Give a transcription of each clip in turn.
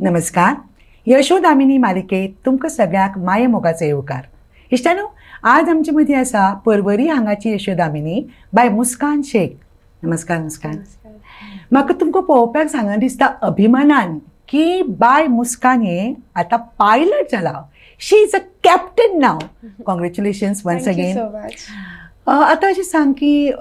नमस्कार. यशोदामिनी मालिकेत तुमकां सगळ्याक माये मोगाचो येवकार. इश्टानो, आज आमचे मदीं आसा पर्वरी हांगाची यशोदामिनी बाय मुस्कान शेख. नमस्कार मुस्कान. म्हाका तुमकां पळोवपाक सांगना दिसता अभिमानान की बाय मुस्कान हे आतां पायलट जाला. She is a captain now. Congratulations once again. आतां अशें सांग की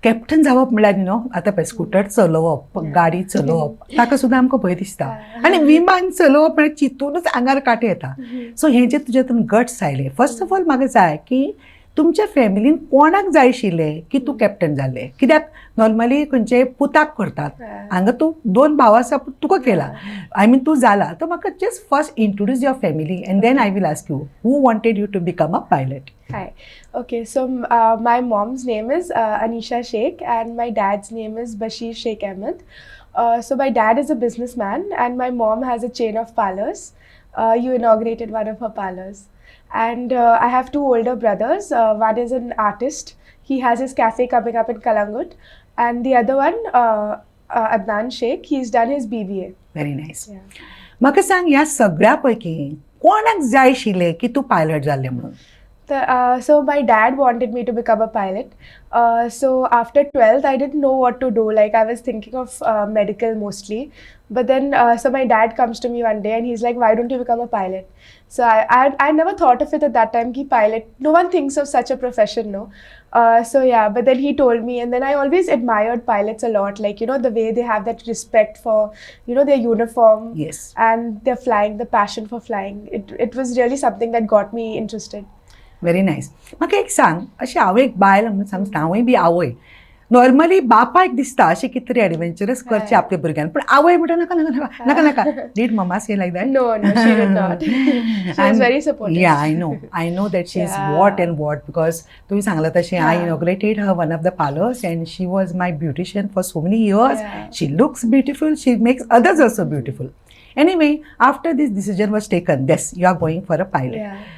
कॅप्टन जावप म्हणल्यार न्ही न्हू, आतां पळय स्कुटर चलोवप, गाडी चलोवप, ताका सुद्दां आमकां भंय दिसता. आनी विमान चलोवप म्हळ्यार चिंतूनच आंगार कांटे येता. सो हें जे तुजे हातून गट्स आयले, फर्स्ट ऑफ ऑल म्हाका जाय की तुमच्या फॅमिलीन कोणाक जाय आशिल्लें की तूं कॅप्टन जाल्लें? कित्याक नॉर्मली खंयचे पुताक करतात, हांगा तूं 2 भाव आसा तुका केला, आय मीन तूं जाला. तर म्हाका just first introduce your family and then I will ask you who wanted you to become a pilot. Hi. Okay, so my mom's name is Anisha Sheikh and my dad's name is Bashir Sheikh Ahmed. So my dad is a businessman and my mom has a chain of parlors. You inaugurated one of her parlors. And I have 2 older brothers. One is an artist. He has his cafe coming up in Kalangut. And the other one, Adnan Sheikh, he's done his BBA. Very nice. म्हाका सांग, ह्या सगळ्या पैकी कोणाक जाय आशिल्लें की तूं पायलट जाल्लें म्हणून? So my dad wanted me to become a pilot. So after 12th, I didn't know what to do. Like I was thinking of medical mostly. But then, so my dad comes to me one day and he's like, "Why don't you become a pilot?" So I never thought of it at that time. Ki pilot, no one thinks of such a profession, no. So yeah, but then he told me, and then I always admired pilots a lot. Like, you know, the way they have that respect for, you know, their uniform. Yes. And their flying, the passion for flying. It was really something that got me interested. Very nice. म्हाका एक सांग, अशें हांव एक बायल म्हणून समजता, हांवूय बी आवय. नॉर्मली बापायक दिसता अशें कितें तरी एडवेंचरस करचें आपल्या भुरग्यान, पूण आवय म्हणटा नाका नाका नाका नाका नाका. डीड मम्मा से like that? No, she did not. She was very supportive. Yeah, I know that she is what and what, because तुमी सांगला तशें I inaugurated her one of the parlors and she was my beautician for so many years. She looks beautiful, she makes others also beautiful. Anyway, after this decision was taken, yes, you are going for a pilot.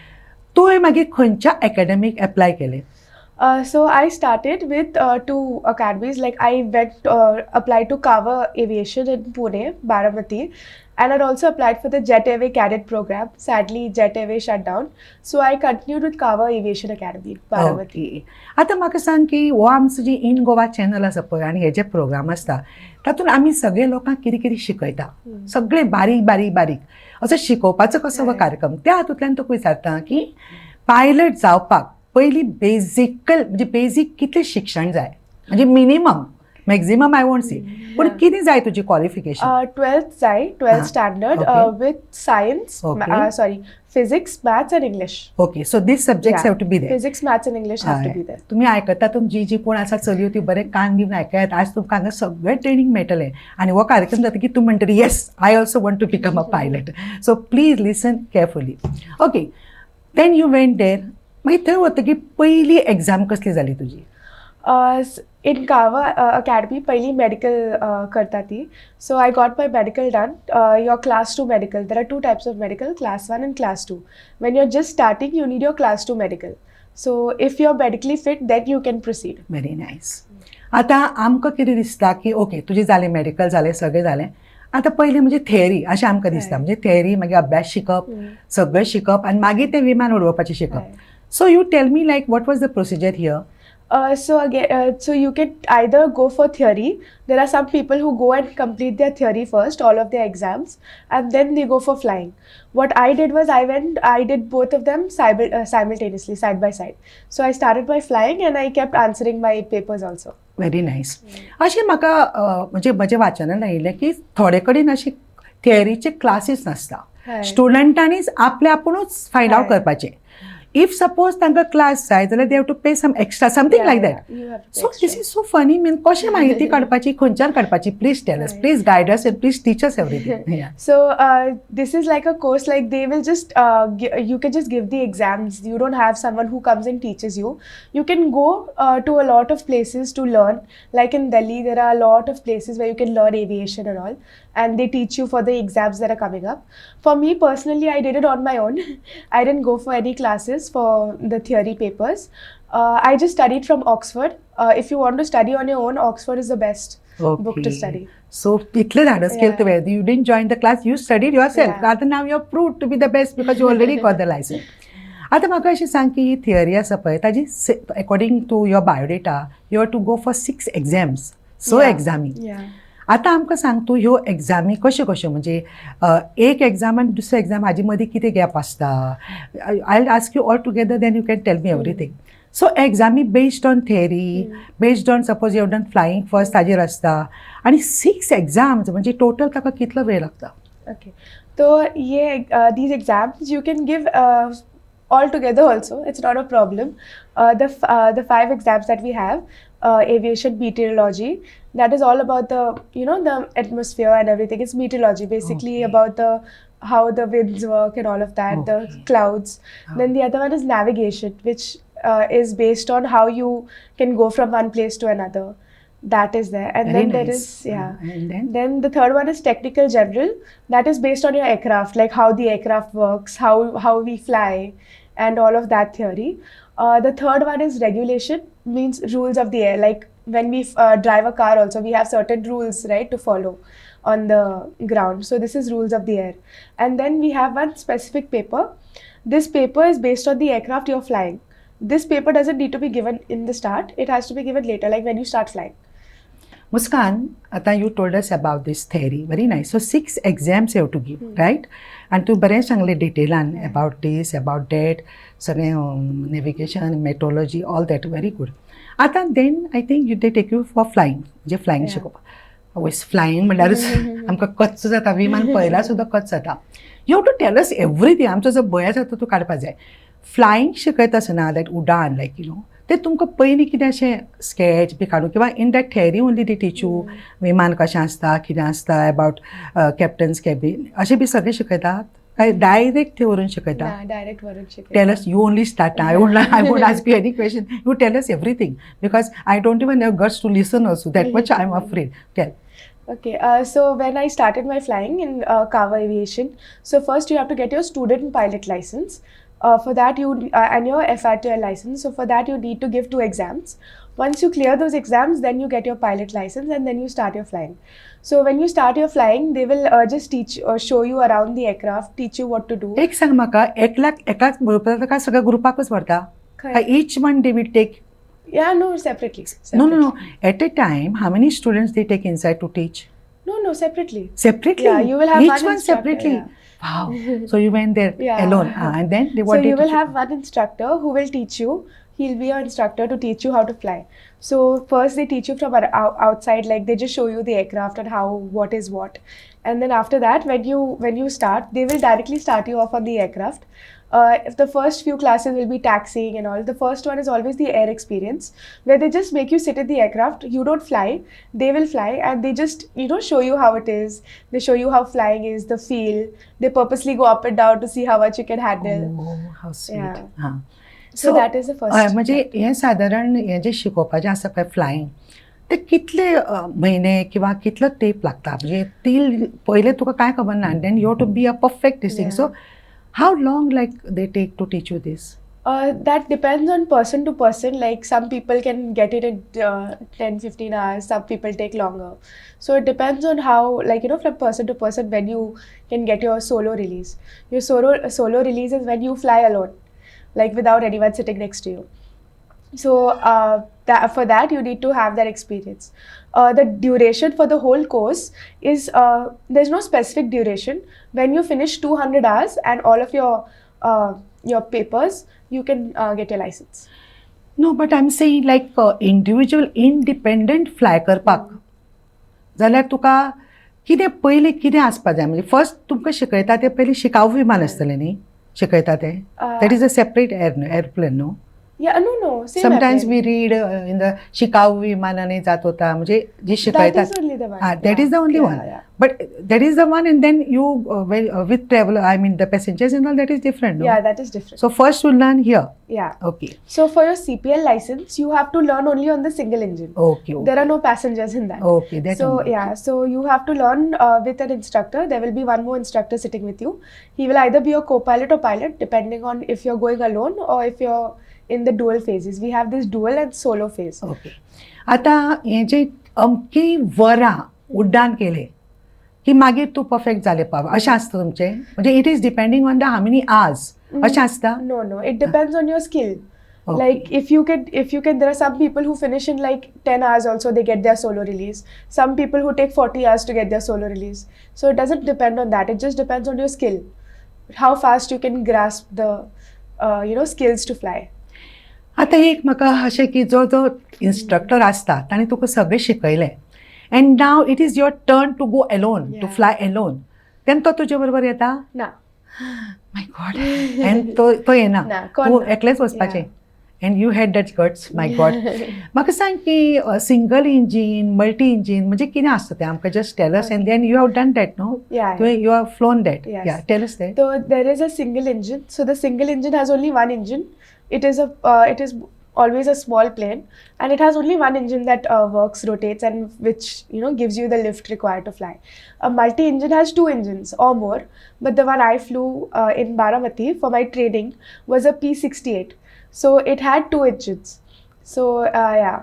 तुवें मागीर खंयच्या academic apply केलें? So I started with 2 academies. Like I went applied to Kava Aviation in Pune, Baramati, and I'd also applied for the Jet Airway Cadet program. Sadly, Jet Airway shut down. So I continued with Kava Aviation Academy, Baramati. आतां म्हाका सांग की हो आमचो जी इन Goa channel आसा पळय आनी हे जे programme आसता, तातूंत आमी सगळे लोकांक कितें कितें शिकयता, सगळे बारीक बारीक बारीक असो शिकोवपाचो कसो हो कार्यक्रम. त्या हातूंतल्यान तुका विचारता की पायलट जावपाक पयलीं बेजीक कितलें शिक्षण जाय, म्हणजे minimum, maximum I won't say, पूण कितें जाय तुजी क्वॉलिफिकेशन? 12th जाय, 12th standard with science, physics, maths and English. Okay, so these subjects have to be there. Physics, maths and English have to be there. तुम्ही आयकता, तुमची जी कोण आसा चलयो ती बरें कान दिवन आयकयात. आज तुमकां हांगा सगळें ट्रेनिंग मेळटलें आनी हो कार्यक्रम जाता की तूं म्हणटली yes, I also want to become a pilot. So please listen carefully. Okay, then you went there. मागीर थंय वतकीर पयली एग्जाम कसली जाली तुजी? In Kava Academy, पहिली medical करता ती. So I got my medical done. Your class 2 medical. There are 2 types of medical, class 1 and class 2. When you're just starting, you need your class 2 medical. So if you're medically fit, then you can proceed. Very nice. आतां आमकां कितें दिसता की okay, तुजें जालें medical जालें, सगळें जालें. आतां पयलीं म्हणजे थेअरी अशें आमकां दिसता, म्हणजे थेअरी मागीर अभ्यास शिकप, सगळें शिकप आनी मागीर तें विमान उडोवपाचें शिकप. So you tell me, like, what was the procedure here? So again, so you can either go for theory. There are some people who go and complete their theory first, all of their exams, and then they go for flying. What I did was I did both of them simultaneously, side by side. So I started by flying and I kept answering my papers also. Very nice. अशें म्हाका म्हणजे म्हज्या वाचनान आयिल्लें की थोडे कडेन अशे थियरीचे classes नासता. स्टुडंटांनीच आपले आपुणूच फायंड आउट करपाचें. If suppose तांकां क्लास जाय जाल्यार they have to pay some extra, something like that. So this is so funny. I mean, कशें म्हायती काडपाची, खंयच्यान काडपाची? Please tell us, please guide us and please teach us everything. So this is like a course, like they will just you can just give the exams. You don't have someone who comes and teaches you. You can go to a lot of places to learn. Like in Delhi, there are a lot of places where you can learn aviation and all. and they teach you for the exams that are coming up. For me personally, I did it on my own. I didn't go for any classes for the theory papers. I just studied from Oxford. If you want to study on your own, Oxford is the best book to study. So इतलं धाडस केलं तुवें. You didn't join the class, you studied yourself. Yeah. आता now you're proved to be the best because you already got the license. आता म्हाका अशें सांग की ही theory आसा पळय ताजी according to your biodata you have to go for 6 exams. So एग्जामी आतां आमकां सांग तूं ह्यो एग्जामी कश्यो कश्यो म्हणजे एक एग्जाम आनी दुसरो एग्जाम हाजे मदीं कितें गॅप आसता. I will ask you all together then you can tell me everything. So एग्जामी based on theory, based on suppose you have done flying first ताजेर आसता आनी 6 एग्जाम्स म्हणजे टोटल ताका कितलो वेळ लागता. Okay, so these exams you can give all together also. It's not a problem. The 5 exams that we have, aviation meteorology, that is all about the atmosphere and everything. It's meteorology basically, about how the winds work and all of that, the clouds. Then the other one is navigation, which is based on how you can go from one place to another. That is there. And Very then there nice. is And then the third one is technical general. That is based on your aircraft, like how the aircraft works, how we fly, and all of that theory. The third one is regulation, means rules of the air. Like when we drive a car also, we have certain rules, right, to follow on the ground. So this is rules of the air. And then we have one specific paper. This paper is based on the aircraft you're flying. This paper doesn't need to be given in the start. It has to be given later, like when you start flying. Muskaan, आता you told us about this theory. Very nice. So 6 exams you have to give, right? And तू बरें सांगलें डिटेलान about this, about that, सगळें navigation, meteorology, all that. Very good. आता then I think they take you for flying. म्हणजे flying शिकोवपाक. Always flying म्हणल्यारूच आमकां कच्च जाता. विमान पळयल्यार सुद्दां कच्च जाता. You have to tell us everything. आमचो जो भंय आसा तो तूं काडपाक जाय. फ्लायींग शिकयता आसतना दॅट उडान लायक ते तुमकां पयलीं कितें अशें स्केच बी काडून किंवा in that theory only the teach you विमान कशें आसता कितें आसता अबावट कॅप्टन्स कॅबीन अशें बी सगळें शिकयतात काय डायरेक्ट थंय व्हरून शिकयता. डायरेक्ट वरून शिकयता. Tell us you only start. I won't ask you any question. You tell us everything because I don't even have guts to listen also. That much I'm afraid. Tell. Okay, so when I started my flying in Kava Aviation, so first you have to get your student pilot license. For that and your FRTL license. So for that you need to give 2 exams. Once you clear those exams, then you get your pilot license and then you start your flying. So when you start your flying, they will just teach or show you around the aircraft, teach you what to do. एक सांग म्हाका एकाच ग्रुपाक काय सगळ्या ग्रुपाकूच व्हरता. Each one they will take. Yeah, no, separately. No. At a time, how many students they take inside to teach? No, separately. Separately? Yeah, you will have each one separately. Yeah. Wow. So you went there alone. And then So you will have one instructor who will teach you. He'll be your instructor to teach you how to fly. So first they teach you from outside, like they just show you the aircraft and what is what. And then after that, when you start, they will directly start you off on the aircraft. If the first few classes will be taxiing and all, the first one is always the air experience, where they just make you sit in the aircraft. You don't fly, they will fly, and they just show you how it is. They show you how flying is, the feel. They purposely go up and down to see how much you can handle. Oh, how sweet. Yeah. So that is the first. म्हणजे हे साधारण हे जे शिकोवपाचें आसा पळय flying ते कितले म्हयने किंवा कितलो तेंप लागता. म्हणजे ती पयलें तुका कांय खबर ना then you have to be a perfect thing. So how long like they take to teach you this? That depends on person to person. Like some people can get it in 10-15 hours, some people take longer. So it depends on how, like from person to person, when you can get your solo release. Your solo release is when you fly alone, like without anyone sitting next to you. So for that you need to have that experience. The duration for the whole course is there's no specific duration. When you finish 200 hours and all of your papers, you can get your license. No, but I'm saying like individual independent fly करपाक जाल्यार तुका कितें पयलीं कितें आसपा जाय. म्हणजे first तुमकां शिकयता तें पयलीं शिकाऊ विमान आसतलें न्ही शिकयता तें. That is a separate airplane, no? Yeah, no, same sometimes airplane. We read in the Chicago विमानाने जात होता म्हणजे जे That शिकवतात is only the one. that Yeah, is the only one. Yeah. But that is the one, and then you with traveler, I mean the passengers and all, that is different, no? Yeah, that is different. So first you learn here. Yeah. Okay. So for your CPL license, you have to learn only on the single engine. Okay. There are no passengers in that. Okay, that So only. yeah, so you have to learn with an instructor. There will be one more instructor sitting with you. He will either be your co-pilot or pilot, depending on if you're going alone or if you're in the dual phases. We have this dual and solo phase. Okay. आता हे जे अमकी वरां उड्डाण केले की मागीर तूं perfect जाले पाव अशें आसता तुमचें म्हणजे it is depending on the how many hours अशें आसता. No, it depends on your skill. Okay. Like if you can, there are some people who finish in like 10 hours also, they get their solo release. Some people who take 40 hours to get their solo release. So it doesn't depend on that. It just depends on your skill. How fast you can grasp the, skills to fly. आता एक म्हाका अशें की जो instructor आसता ताणें तुका सगळें शिकयलें and now it is your turn to go alone to Yeah. Fly alone तेन्ना तो तुजे बरोबर येता. Na. My God. एंड तो येना ना, तूं कोण ना. एकलेंच वचपाचें Yeah. And you had that guts. My God. म्हाका सांग की सिंगल इंजीन मल्टी इंजीन म्हणजे कितें आसता तें आमकां just tell us and then you have done that no. Yeah. You have flown that. Yes. Yeah tell us that. So there is a single engine. So the single engine has only one engine. It is always a small plane, and it has only one engine that works, rotates, and which gives you the lift required to fly. A multi-engine has two engines or more, but the one I flew in Baramati for my training was a P68. So it had two engines. So yeah.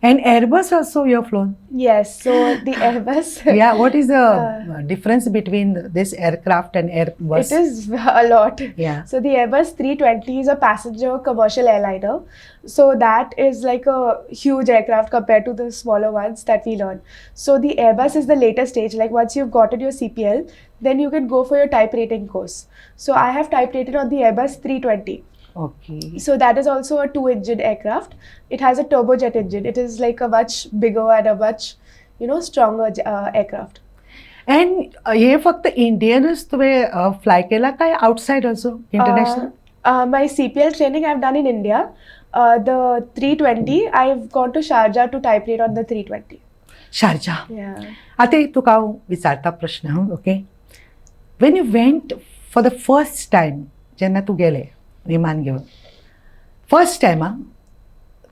And Airbus also you have flown. Yes. So the Airbus. Yeah, what is the difference between this aircraft and Airbus? It is a lot. Yeah. So the Airbus 320 is a passenger commercial airliner. So that is like a huge aircraft compared to the smaller ones that we learn. So the Airbus is the later stage. Like once you've gotten your CPL, then you can go for your type rating course. So I have type rated on the Airbus 320. Okay. So that is also a two-engine aircraft. It has a turbojet engine. It is like a much bigger and a much, stronger aircraft. And हे फक्त इंडियनच तुवें fly केला काय outside also international. My CPL training I've done in India. The 320, I've gone to Sharjah to type rate on the 320. Sharjah. Yeah. आता एक तुका हांव विचारता प्रश्न. Okay. When you went for the first time जेन्ना तूं गेलें विमान घेवन फर्स्ट टायमा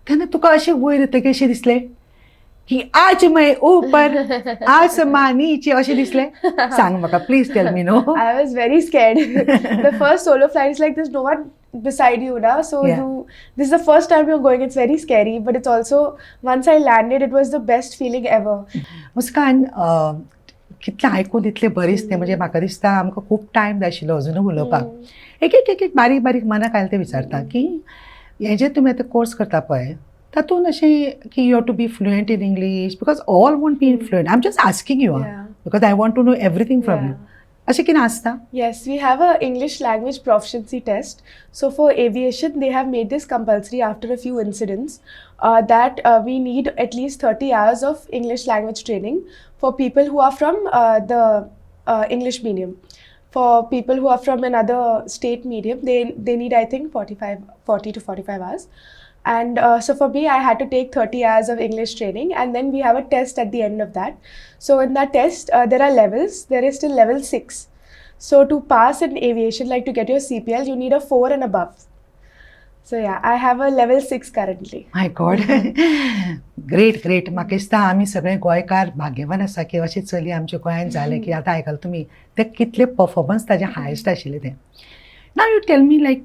तेन्ना तुका अशें वयर येतकीर अशें दिसलें की आज मैं ऊपर आसमान नीचे अशें दिसलें. सांग म्हाका please tell me. No. I was very scared. The first solo flight is like there's no one beside you now. So Yeah. this is the first time you're going. It's very scary, but it's also, once I landed, it was the best feeling ever. मुस्कान कितलें आयकून इतलें बरें दिसलें म्हणजे म्हाका दिसता आमकां खूब टायम जाय आशिल्लो अजून उलोवपाक. एक बारीक बारीक मनाक आयलें तें विचारता की हें जें तुमी आतां कोर्स करता पळय तातूंत अशें की you have to be fluent in English because all want be fluent. I am just asking you Yeah. Because I want to know everything from you. अशें कितें आसता. Yes, we have a English language proficiency test. So for aviation, they have made this compulsory after a few incidents that we need at least 30 hours of English language training for people who are from the English medium. For people who are from another state medium, they need, I think, 40 to 45 hours. And so for me, I had to take 30 hours of English training, and then we have a test at the end of that. So in that test, there are levels. There is still level 6. So to pass in aviation, like to get your CPL, you need a 4 and above. So yeah, I have a level 6 currently. My God. Great. म्हाका दिसता आमी सगळे गोंयकार भाग्यवान आसा की अशी चली आमच्या गोंयांत जालें की आतां आयकलां तुमी ते कितले परफॉर्मन्स ताजे हायस्ट आशिल्ले ते. Now you tell me like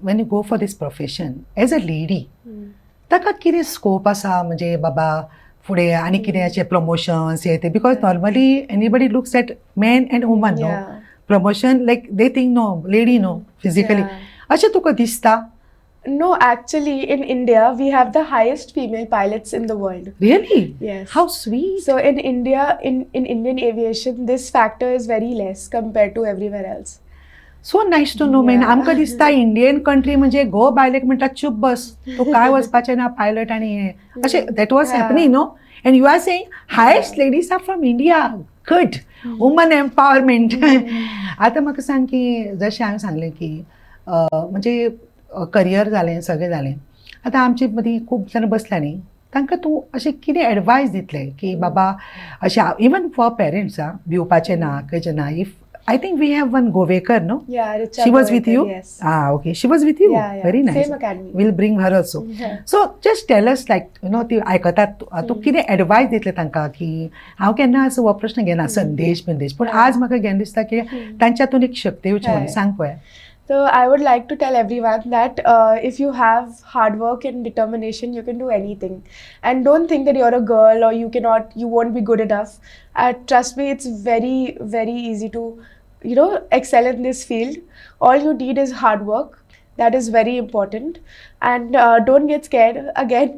when you go for this profession as a lady ताका कितें स्कोप आसा म्हणजे बाबा फुडें आनी कितें अशें प्रमोशन्स हे ते because normally anybody looks at men and woman no Yeah. Promotion like they think no lady no physically Yeah. अशें तुका दिसता. No, actually, in India, we have the highest female pilots in the world. Really? Yes. How sweet. So in India, in Indian aviation, this factor is very less compared to everywhere else. So nice to know men. Yeah. आमकां दिसता Indian country म्हणजे गो बायलेक म्हणटा चूप बस तूं काय वचपाचें ना पायलट आनी हें अशें that was Yeah. Happening no. And you are saying highest ladies are from India. Good. Woman empowerment. आतां म्हाका सांग की जशें हांवें सांगलें की म्हणजे करियर जालें सगळें जालें आतां आमचे मदीं खूब जाण बसल्या न्ही तांकां तूं अशें कितें एडवायस दितलें की बाबा अशें इवन फॉर पेरेंट्स भिवपाचें ना खंयचें ना if I think we have one Govekar, no? Yeah, Richa She was with Govekar, you? yes. Okay. She was with you? Yeah, yeah. Very nice. Same academy. We'll bring her also. Yeah. So just tell us like, ती आयकतात तूं कितें advice दितलें तांकां की हांव केन्ना असो हो प्रश्न घेना संदेश बिंदेश पूण आज म्हाका घेन दिसता की तांच्यातून एक शक्ती येवची म्हणून सांग पळय. So I would like to tell everyone that if you have hard work and determination, you can do anything. And don't think that you're a girl or you won't be good enough. Trust me, it's very, very easy to, excel in this field. All you need is hard work. That is very important. And don't get scared. Again,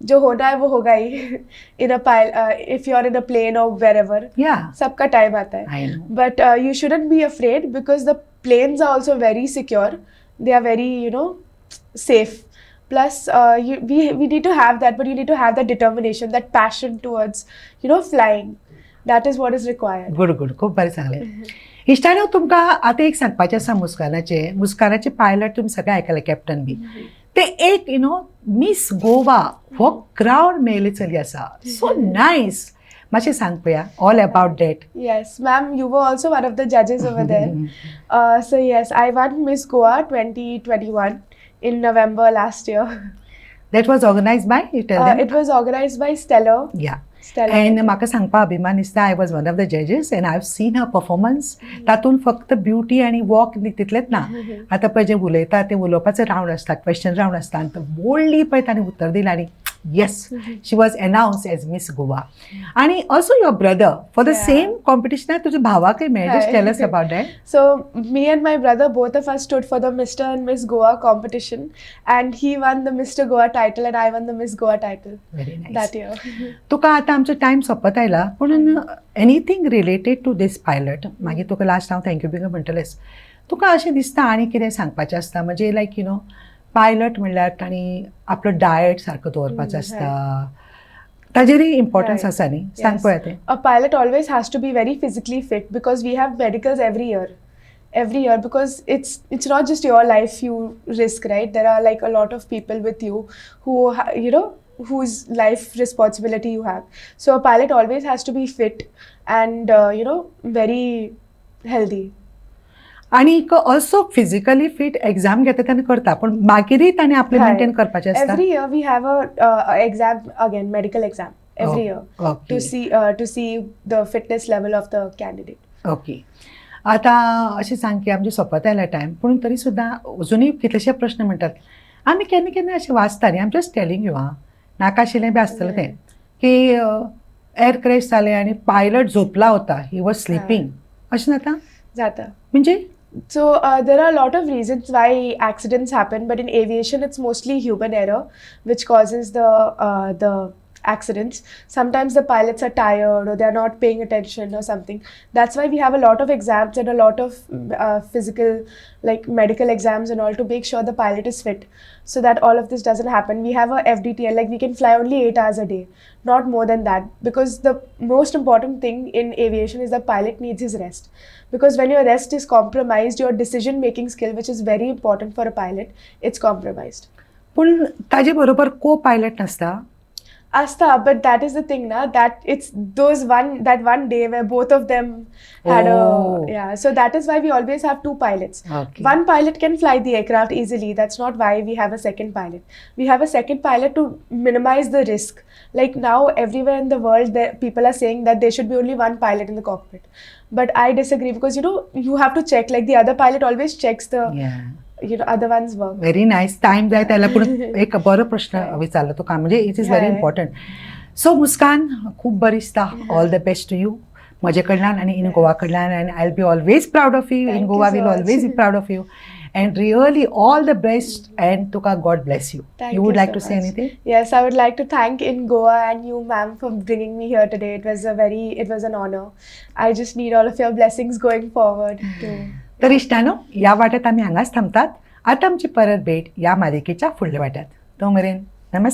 जो होना है वो होगा ही. If you're in a plane or wherever, सबका time आता है. I know. But you shouldn't be afraid because the planes are also very secure. They are very, safe. Plus, we need to have that, but you need to have that determination, that passion towards, flying. That is what is required. Good. खूब बरें सांगलें. इश्टानो तुमकां आतां एक सांगपाचें आसा मुस्कानाचे pilot तुमी सगळे आयकले कॅप्टन बी ते एक मिस गोवा हो क्राउड मेळिल्ली चली आसा सो नायस मातशें सांग पळया all about that. Yes, ma'am, you were also one of the judges over there. So yes, I won Miss Goa 2021 in November last year. That was organized by you tell them? It was organized by Stellar. Yeah. And म्हाका सांगपा अभिमान दिसता I was one of the जजीस and I have seen her performance तातूंत फक्त beauty आनी walk तितलेंच ना आतां पळय जे उलयता ते उलोवपाचो रावंड आसता क्वेश्चन रावंड आसता आनी बोल्डली पळय ताणें उत्तर दिलें आनी yes she was announced as Miss Goa and also your brother for the same competition तुझे भावाकय मेळ्ळें just tell us about that. So me and my brother, both of us stood for the Mr. and Miss Goa competition and he won the Mr. Goa title and I won the Miss Goa title. Very nice. That year. तुका आतां आमचो time सोंपत आयला पूण anything related to this pilot मागीर तुका last हांव thank you B म्हणटलेंच तुका अशें दिसता आनी कितें सांगपाचें आसता म्हणजे लायक पायलट म्हणल्यार तांणी आपलो डायट सारको दवरपाचो आसता ताजेरय इम्पॉर्टन्स आसा न्ही सांग पळय तें. A pilot always has to be very physically fit because we have medicals every year because it's not just your life you risk, right? There are like a lot of people with you who whose life responsibility you have. So a pilot always has to be fit and very healthy. आणि also physically fit exam घेता तेन्ना करता पण मागीरय ताणें आपलें maintain करपाचें आसता. Every year we have a exam again, medical exam every year to see the fitness level of the candidate. Okay आतां अशें सांग की आमचे सोंपत आयला टायम पूण तरी सुद्दां अजुनूय कितलेशे प्रश्न म्हणटात आमी केन्ना केन्ना अशें वाचता न्ही आम जस्ट टेलिंग यू नाका आशिल्लें बी आसतलें तें की एअर क्रॅश जालें आनी पायलट झोपला होता ही वॉज स्लिपींग अशें जाता म्हणजे. So there are a lot of reasons why accidents happen, but in aviation it's mostly human error which causes the accidents. Sometimes the pilots are tired or they're not paying attention or something. That's why we have a lot of exams and a lot of physical, like medical exams and all to make sure the pilot is fit so that all of this doesn't happen. We have a FDTL, like we can fly only 8 hours a day, not more than that, because the most important thing in aviation is the pilot needs his rest. Because when your rest is compromised, your decision making skill, which is very important for a pilot, it's compromised. पूण ताजे बरोबर को pilot नासता. Asta, but that is the thing, na, that it's that one day where both of them had so that is why we always have 2 pilots. Okay. One pilot can fly the aircraft easily. That's not why we have a second pilot. We have a second pilot to minimize the risk. Like now everywhere in the world people are saying that there should be only one pilot in the cockpit, but I disagree because you have to check, like the other pilot always checks the other one's work. Very nice. Time जाय त्याला पूण एक बरो प्रश्न विचारलो तुका म्हणजे it is very important. So Muskan खूब बरी दिसता. All the best to you म्हजे कडल्यान आनी इन गोवा कडल्यान and I will be always proud of you. In Goa will always be proud of you and really all the best and Tuka, God bless you. Thank you would you like so to say much. anything? Yes, I would like to thank In Goa and you, ma'am, for bringing me here today. It was an honor. I just need all of your blessings going forward too. तर इश्टानो या वाट्यात आम्ही हांगाच थांबतात. आता आमची परत भेट या मालिकेच्या फुडल्या वाट्यात. तो मेरेन